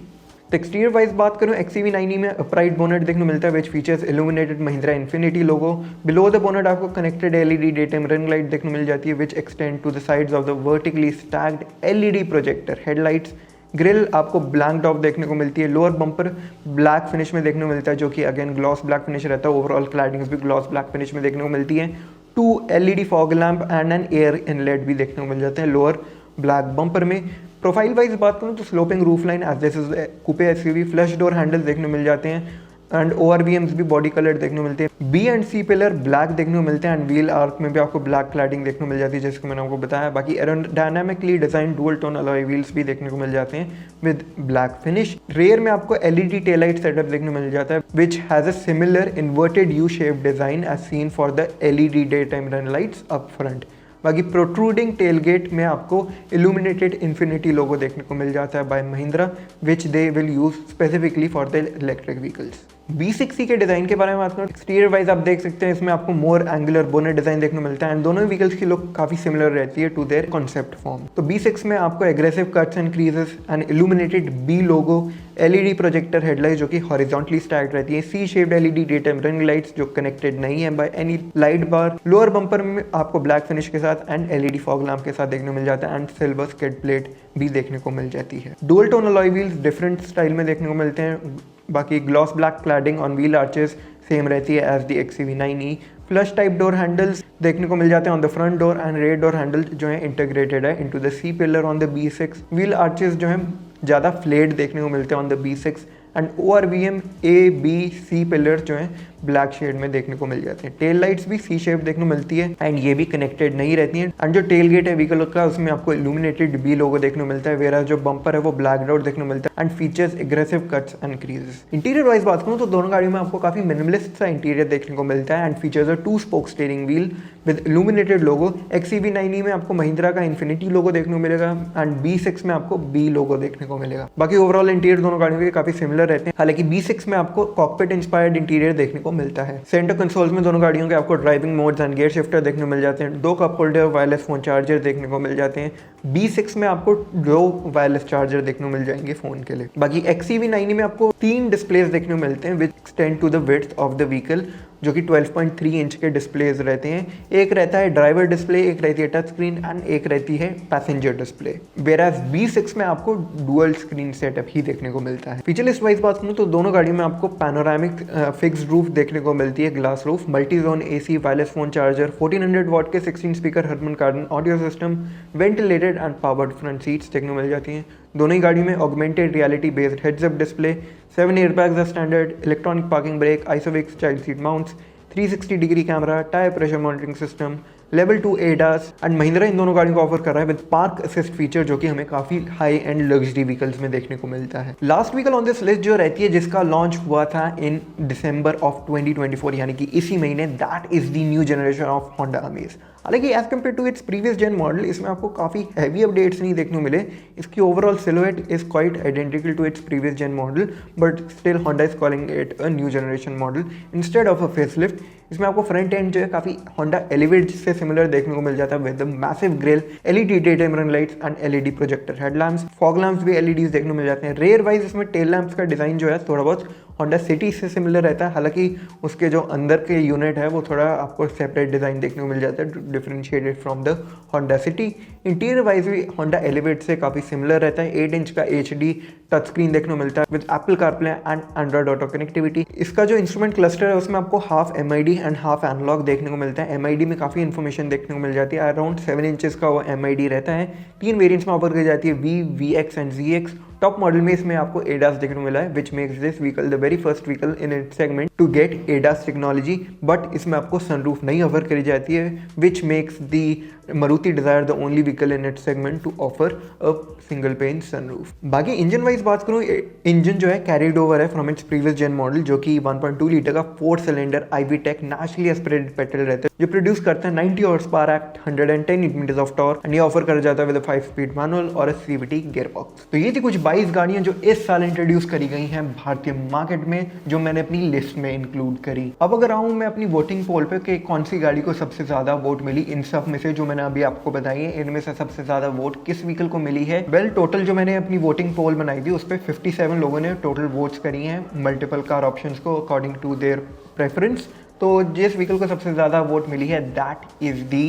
तो एक्सटीरियर वाइज बात करूँ, XCV9E में अपराइट बोनेट देखने को मिलता है which features illuminated Mahindra infinity logo. Below the bonnet आपको connected LED day time running light देखने को मिल जाती है which extend to the sides of the vertically stacked LED projector headlights. Grille आपको ब्लैंक टॉप देखने को मिलती है। लोअर बम्पर ब्लैक फिनिश में देखने को मिलता है, जो कि अगेन ग्लॉस ब्लैक फिनिश रहता है। ओवरऑल क्लैडिंग्स भी ग्लॉस ब्लैक फिनिश में देखने को मिलती है। 2 LED fog lamp and an air inlet भी देखने को मिल जाते हैं लोअर ब्लैक बम्पर में। प्रोफाइल वाइज बात करूँ तो sloping roof line as this is coupe SUV, flush door handles देखने को मिल जाते हैं, एंड ORVMs भी बॉडी कलर देखने को मिलते हैं। B and C pillar black देखने को मिलते हैं, एंड व्हील आर्क में भी आपको ब्लैक क्लैडिंग देखने को मिल जाती है, जैसे मैंने आपको बताया। बाकी aerodynamically design dual tone alloy wheels भी देखने को मिल जाते हैं विद ब्लैक फिनिश। रेयर में आपको LED टेल लाइट सेटअप देखने को मिल जाता है which has a similar inverted U shape design as seen for the LED day time run lights up front. बाकी प्रोट्रूडिंग टेलगेट में आपको इल्यूमिनेटेड इन्फिनिटी लोगो देखने को मिल जाता है by Mahindra which they will use specifically for the electric vehicles. B6 के design के बारे में बात करूँ, एक्सटीरियर वाइज आप देख सकते हैं इसमें आपको मोर एंगुलर बोनेट डिजाइन देखने को मिलता है, एंड दोनों व्हीकल्स की लुक काफी सिमिलर रहती है टू देयर कॉन्सेप्ट फॉर्म। तो B6 में आपको aggressive cuts and creases and illuminated B logo, LED projector headlight जो कि हॉरिजॉन्टली स्टैक्ड रहती है, C shaped LED day time running lights जो कनेक्टेड नहीं है by any light bar. Lower bumper में आपको ब्लैक फिनिश के साथ एंड LED फॉग लैम्प के साथ देखने को मिल जाता है, एंड सिल्वर स्किड प्लेट भी देखने को मिल जाती है। Dual tone alloy wheels different style में देखने को मिलते हैं। बाकी gloss black cladding on wheel arches same रहती है as the XCV9E। Flush type door handles देखने को मिल जाते हैं on the front door, and rear door handle जो है इंटीग्रेटेड है into the C pillar on the B6। Wheel arches जो है ज़्यादा फ्लेड देखने को मिलते हैं on the B6, and ORVM A, B, C pillar जो है ब्लैक शेड में देखने को मिल जाते हैं। टेल लाइट्स भी C शेप देखने को मिलती है, एंड ये भी कनेक्टेड नहीं रहती हैं। एंड जो टेल गेट है व्हीकल का उसमें आपको इल्यूमिनेटेड B लोगो देखने को मिलता है, वेरा जो बम्पर है वो ब्लैक डॉट देखने को मिलता है, and features aggressive cuts and creases. Interior wise बात करूँ तो दोनों गाड़ियों में आपको काफी मिनिमलिस्ट सा इंटीरियर देखने को मिलता है, and features a 2 spoke steering wheel with illuminated logo. XCV9E में आपको महिंद्रा का इन्फिनिटी लोगो देखने को मिलेगा, एंड B6 में आपको B लोगो देखने को मिलेगा। बाकी ओवरऑल इंटीरियर दोनों गाड़ियों के काफी सिमिलर रहते हैं, हालांकि B6 में आपको कॉकपिट इंस्पायर्ड इंटीरियर देखने को मिलता है। सेंटर कंसोल्स में दोनों गाड़ियों के आपको driving modes and gear shifter देखने को मिल जाते हैं। 2 cup holder wireless phone charger देखने को मिल जाते हैं। B6 में आपको 2 वायरलेस चार्जर देखने को मिल जाएंगे फोन के लिए। बाकी XCV9E में आपको 3 डिस्प्लेस देखने को मिलते हैं which extend to the width of the vehicle, जो कि 12.3 इंच के डिस्प्लेज रहते हैं। एक रहता है ड्राइवर डिस्प्ले, एक रहती है टच स्क्रीन, एंड एक रहती है पैसेंजर डिस्प्ले। वेराज B6 में आपको डुअल स्क्रीन सेटअप ही देखने को मिलता है। फीचर लिस्ट वाइज बात करूँ तो दोनों गाड़ियों में आपको पैनोरामिक फिक्स्ड रूफ देखने को मिलती है, glass roof, multi zone AC, wireless phone charger, 1400 watt के 16 speaker Harman Kardon audio system, ventilated and powered front seats देखने को मिल जाती हैं। दोनों ही गाड़ी में augmented reality based heads up display, 7 airbags are standard, electronic parking brake, ISOFIX child seat mounts, 360 degree camera, tyre pressure monitoring system, level 2 ADAS, and Mahindra इन दोनों गाड़ियों को ऑफर कर रहा है विद पार्क असिस्ट फीचर, जो कि हमें काफी हाई एंड लग्जरी व्हीकल्स में देखने को मिलता है। Last vehicle on this list जो रहती है जिसका लॉन्च हुआ था इन दिसंबर ऑफ 2024, यानी कि इसी महीने, that is the new generation of Honda Amaze. हालांकि as compare to its previous gen model इसमें आपको काफ़ी हैवी अपडेट्स नहीं देखने को मिले। इसकी overall silhouette is quite identical to its previous gen model, but still Honda is calling it a new generation model instead of a facelift. इसमें आपको फ्रंट एंड जो है काफ़ी होंडा एलिवेट से सिमिलर देखने को मिल जाता है with massive grill, LED day time run lights and LED projector headlamps, fog lamps भी LEDs देखने को मिल जाते हैं। रेयर वाइज इसमें टेल लैम्प्स का डिजाइन जो है थोड़ा बहुत होंडा सिटी से सिमिलर रहता है, हालांकि उसके जो अंदर के यूनिट है वो थोड़ा आपको सेपरेट डिज़ाइन देखने को मिल जाता है, differentiated from the Honda city. Interior wise भी होंडा एलिवेट से काफ़ी सिमिलर रहता है। 8 इंच का HD टच स्क्रीन देखने को मिलता है with Apple CarPlay and Android Auto connectivity. इसका जो इंस्ट्रूमेंट क्लस्टर है उसमें आपको half MID and half analogue देखने को मिलता है। MID में काफ़ी इन्फॉर्मेशन देखने को मिल जाती है। अराउंड 7 इंचेस का वो MID रहता है। 3 वेरिएंट्स में ऑफर की जाती है, V, VX and ZX। Top model में इसमें आपको ADAS देखने को मिला है, which makes this vehicle the very first vehicle in it segment to get ADAS technology. But इसमें आपको सनरूफ नहीं ऑफर करी जाती है, which makes the Maruti Dzire the only vehicle in its segment to offer a single pane sunroof। बाकी engine wise बात करूँ, engine जो है कैरीड ओवर है from its previous gen model, जो कि 1.2 लीटर का 4 cylinder IV-Tech naturally aspirated petrol रहता है, जो प्रोड्यूस करता है 90 horse power at 110 newton of torque and ये ऑफर कर जाता है विद 5 स्पीड मैनुअल और a CVT गियर बॉक्स। तो ये थी कुछ 22 गाड़ियां जो इस साल इंट्रोड्यूस करी गई हैं भारतीय मार्केट में, जो मैंने अपनी लिस्ट में इंक्लूड करी। अब अगर आऊँ मैं अपनी वोटिंग पोल पे कि कौन सी गाड़ी को सबसे ज्यादा वोट मिली इन सब में से जो मैंने अभी आपको बताई है, इनमें से सबसे ज्यादा वोट किस व्हीकल को मिली है। वेल टोटल जो मैंने अपनी वोटिंग पोल बनाई थी उस पर 57 लोगों ने टोटल वोट्स करी हैं मल्टीपल कार ऑप्शंस को अकॉर्डिंग टू देयर प्रेफरेंस। तो जिस व्हीकल को सबसे ज्यादा वोट मिली है that is the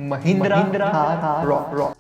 Mahindra Thar rock.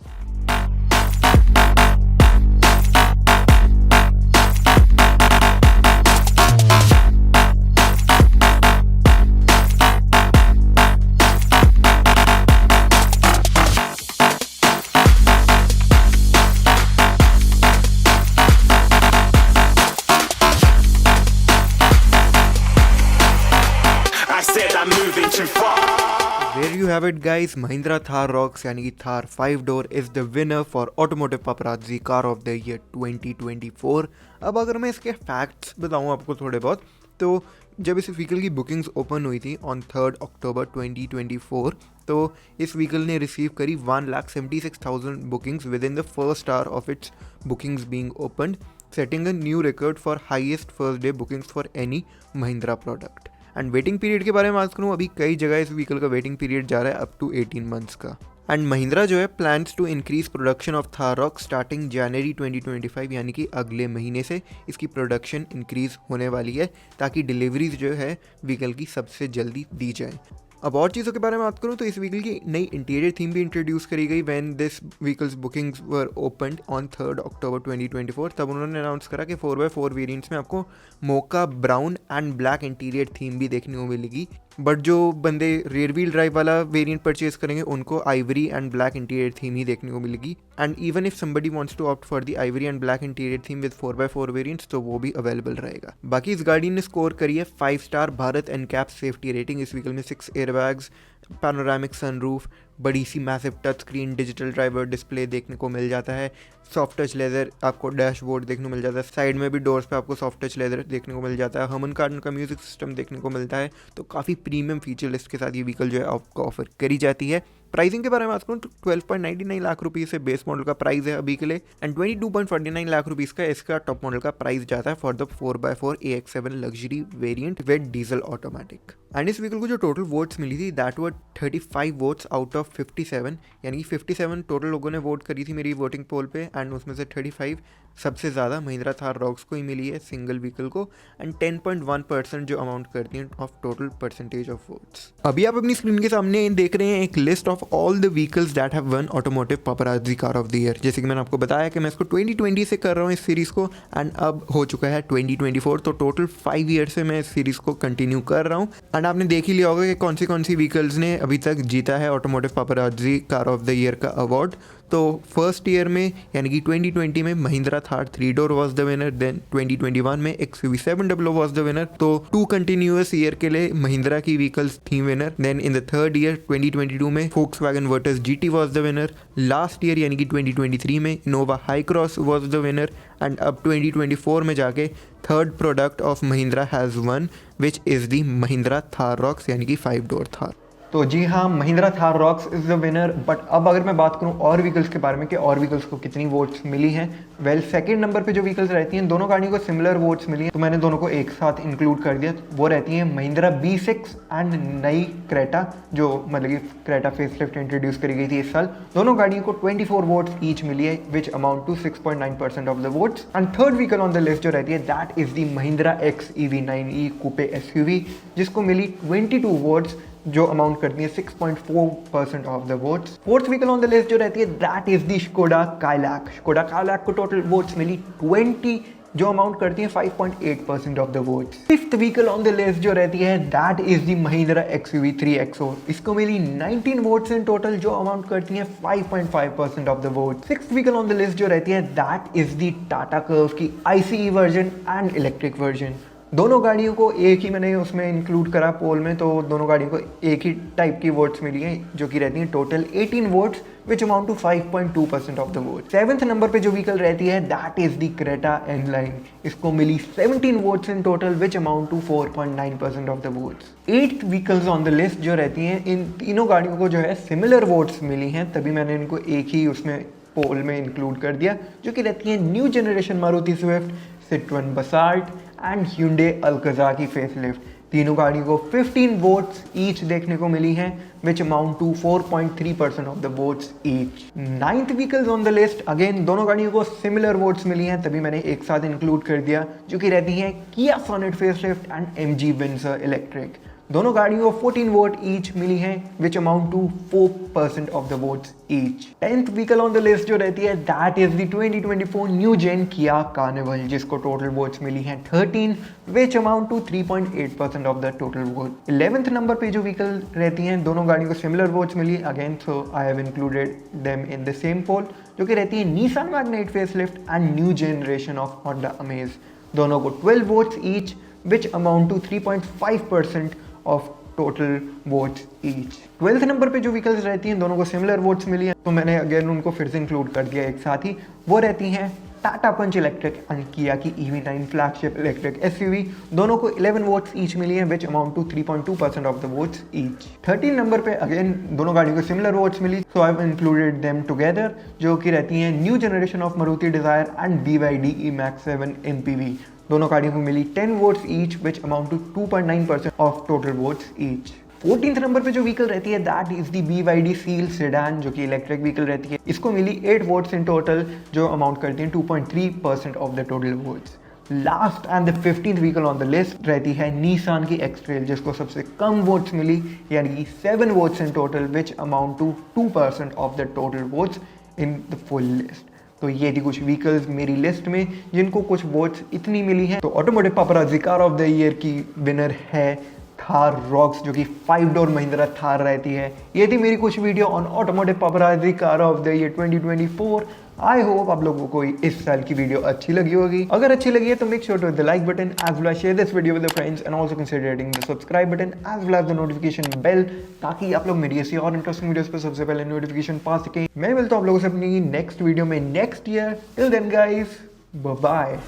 There you have it guys, Mahindra Thar Rocks यानी कि Thar 5 door is the winner for Automotive Paparazzi Car of the Year 2024। अब अगर मैं इसके फैक्ट्स बताऊँ आपको थोड़े बहुत, तो जब इस व्हीकल की बुकिंग्स ओपन हुई थी ऑन 3 अक्टूबर 2024, तो इस व्हीकल ने रिसीव करी 1,76,000 bookings with in the first hour of its bookings being opened, setting a new record for highest first day bookings for any Mahindra product. And waiting period के बारे में बात करूँ, अभी कई जगह इस व्हीकल का वेटिंग पीरियड जा रहा है अप टू 18 मंथ्स का। एंड महिंद्रा जो है plans to increase production of Thar रॉक स्टार्टिंग जनवरी 2025, यानी कि अगले महीने से इसकी प्रोडक्शन इंक्रीज होने वाली है ताकि डिलीवरीज जो है व्हीकल की सबसे जल्दी दी जाए। अब और चीज़ों के बारे में बात करूँ तो इस व्हीकल की नई इंटीरियर थीम भी इंट्रोड्यूस करी गई when this vehicles bookings were opened on 3 अक्टूबर 2024। तब उन्होंने अनाउंस करा कि 4x4 वेरिएंट्स में आपको mocha brown and black interior theme भी देखने को मिलेगी, बट जो बंदे रेयर व्हील ड्राइव वाला वेरिएंट परचेज करेंगे उनको ivory and black interior theme ही देखने को मिलेगी। And even if somebody wants to opt for the ivory and black interior theme with 4x4 variants, तो वो भी अवेलेबल रहेगा। बाकी इस गाड़ी ने स्कोर करी है 5 star Bharat NCAP safety rating. इस व्हीकल में 6 एयरबैग्स, पैनोरामिक सनरूफ, बड़ी सी massive touch screen digital driver display देखने को मिल जाता है, सॉफ्ट टच लेदर आपको डैशबोर्ड देखने को मिल जाता है, साइड में भी डोर्स पे आपको सॉफ्ट टच लेदर देखने को मिल जाता है, हर्मन कार्डन का म्यूजिक सिस्टम देखने को मिलता है। तो काफ़ी प्रीमियम फीचर लिस्ट के साथ ये व्हीकल जो है आपको ऑफर करी जाती है। प्राइसिंग के बारे में बात करूँ तो 12.99 लाख रुपीज़ से बेस मॉडल का प्राइस है अभी के लिए, एंड 22.49 लाख रुपीज़ का इसका टॉप मॉडल का प्राइस जाता है for the 4x4 AX7 luxury variant with diesel automatic. And इस व्हीकल को जो टोटल वोट्स मिली थी that were 35 votes out of 57, यानी कि 57 टोटल लोगों ने वोट करी थी मेरी वोटिंग पोल पे, एंड उसमें से 35 सबसे ज़्यादा महिंद्रा थार रॉक्स को ही मिली है सिंगल व्हीकल को, एंड 10.1% जो अमाउंट करती है of total percentage of votes. अभी आप अपनी स्क्रीन के सामने देख रहे हैं एक list of all the vehicles that have one automotive पापराज़ी car of the year. जैसे कि मैंने आपको बताया कि मैं इसको 2020 से कर रहा हूँ इस सीरीज़ को, एंड अब हो चुका है 2024, तो टोटल 5 ईयर से मैं इस सीरीज़ को कंटिन्यू कर रहा हूँ। एंड आपने देख ही लिया होगा कि कौन सी व्हीकल्स ने अभी तक जीता है automotive पापराज़ी car of the year का अवार्ड। तो फर्स्ट ईयर में यानी कि 2020 में Mahindra Thar 3 door was the winner, then 2021 में XUV700 वॉज द विनर। तो 2 कंटिन्यूअस ईयर के लिए महिंद्रा की व्हीकल्स थी winner. Then in the third year 2022 में Volkswagen Virtus GT was the winner. Last year यानी कि 2023 में Innova Hycross was the winner, and अब 2024 में जाके third product of Mahindra has won which is the Mahindra Thar Roxx यानी कि 5 डोर थार। तो जी हाँ, Mahindra Thar Roxx is the winner. But अब अगर मैं बात करूँ और व्हीकल्स के बारे में कि और व्हीकल्स को कितनी वोट्स मिली हैं, वेल सेकंड नंबर पे जो व्हीकल्स रहती हैं, दोनों गाड़ियों को सिमिलर वोट्स मिली हैं, तो मैंने दोनों को एक साथ इंक्लूड कर दिया। वो रहती है महिंद्रा B6 एंड नई क्रेटा, जो मतलब कि क्रेटा फेसलिफ्ट इंट्रोड्यूस करी गई थी इस साल। दोनों गाड़ियों को 24 वोट्स ईच मिली है, which amount to 6.9% of the votes. And third vehicle on the list जो रहती है, that is the Mahindra XEV9e coupe SUV, जिसको मिली 22 वोट्स, जो अमाउंट करती है 6.4% of the votes. Fourth vehicle on the list जो रहती है, that is the Skoda Kylaq. Skoda Kylaq को टोटल वोट्स मिली 20, जो अमाउंट करती है 5.8% of the votes. Fifth vehicle on the list जो रहती है, that is the Mahindra XUV3XO। इसको मिली 19 वोट्स इन टोटल, जो अमाउंट करती है 5.5% of the votes. Sixth vehicle on the list जो रहती है, that is the Tata Curvv की ICE version and electric version. दोनों गाड़ियों को एक ही मैंने उसमें इंक्लूड करा पोल में, तो दोनों गाड़ियों को एक ही टाइप की वोट्स मिली हैं, जो कि रहती हैं total 18 votes, which amount to 5.2% of the vote. Seventh number पे जो व्हीकल रहती है, that is the Creta N-Line। इसको मिली 17 votes in total, which amount to 4.9% of the votes. Eighth vehicles on the list जो रहती हैं, इन तीनों गाड़ियों को जो है सिमिलर वोट्स मिली हैं, तभी मैंने इनको एक ही उसमें पोल में इंक्लूड कर दिया, जो कि रहती है new generation Maruti Swift, Citroën basalt and Hyundai Alcazar की फेसलिफ्ट। तीनों गाड़ियों को 15 वोट्स ईच देखने को मिली हैं, which amount to 4.3% of the votes each. Ninth vehicles on the list, again दोनों गाड़ियों को सिमिलर वोट्स मिली हैं, तभी मैंने एक साथ इंक्लूड कर दिया, जो कि रहती हैं Kia Sonet facelift and MG Windsor electric. दोनों गाड़ियों को 14 वोट ईच मिली हैं, which amount to 4% of the votes each. 10th vehicle on the list जो रहती है, that is the 2024 new gen Kia Carnival, जिसको टोटल वोट्स मिली हैं 13, which amount to 3.8% of the total vote. 11th number पे जो व्हीकल रहती हैं, दोनों गाड़ियों को सिमिलर वोट्स मिली again, so I have included them in the same poll, जो कि रहती है Nissan Magnite facelift and new generation of Honda Amaze। दोनों को 12 votes each, which amount to 3.5% of total votes each. 12th number पे जो vehicles रहती हैं, दोनों को सिमिलर वोट्स मिली हैं, तो मैंने अगेन उनको फिर से इंक्लूड कर दिया एक साथ ही। वो रहती हैं टाटा पंच इलेक्ट्रिक एंड किया की EV9 फ्लैगशिप इलेक्ट्रिक SUV। दोनों को 11 वोट्स ईच मिली हैं, which amount to 3.2% of the votes each. 13 number पे अगेन दोनों गाड़ियों को सिमिलर वोट्स मिली, so I have included them together, जो कि रहती हैं new generation of Maruti Dzire and BYD E-Max 7 MPV। दोनों गाड़ियों को मिली 10 votes each, which amount to 2.9% of total votes each. 14th number पे जो व्हीकल रहती है, that is the BYD Seal sedan, जो कि इलेक्ट्रिक व्हीकल रहती है। इसको मिली 8 वोट्स इन टोटल, जो अमाउंट करती है 2.3% of the total votes. Last and the 15th vehicle on the list रहती है Nissan की X-Trail, जिसको सबसे कम वोट्स मिली, यानी कि 7 votes in total, which amount to 2% of the total votes in the full list. तो ये थी कुछ व्हीकल्स मेरी लिस्ट में जिनको कुछ वोट्स इतनी मिली हैं। तो automotive पापराज़ी car of the year की विनर है थार रॉक्स, जो कि 5 डोर महिंद्रा थार रहती है। ये थी मेरी कुछ video on automotive पापराज़ी car of the year 2024। I hope आप लोगों को इस साल की वीडियो अच्छी लगी होगी। अगर अच्छी लगी है तो make sure to hit the like button, as well as share this video with the friends, and also consider hitting the subscribe button as well as the notification bell, ताकि आप लोग मेरी ऐसी और इंटरेस्टिंग वीडियोस पर सबसे पहले notification पा सकें। मैं मिलता हूं आप लोगों से अपनी नेक्स्ट वीडियो में next year. Till then guys, bye bye.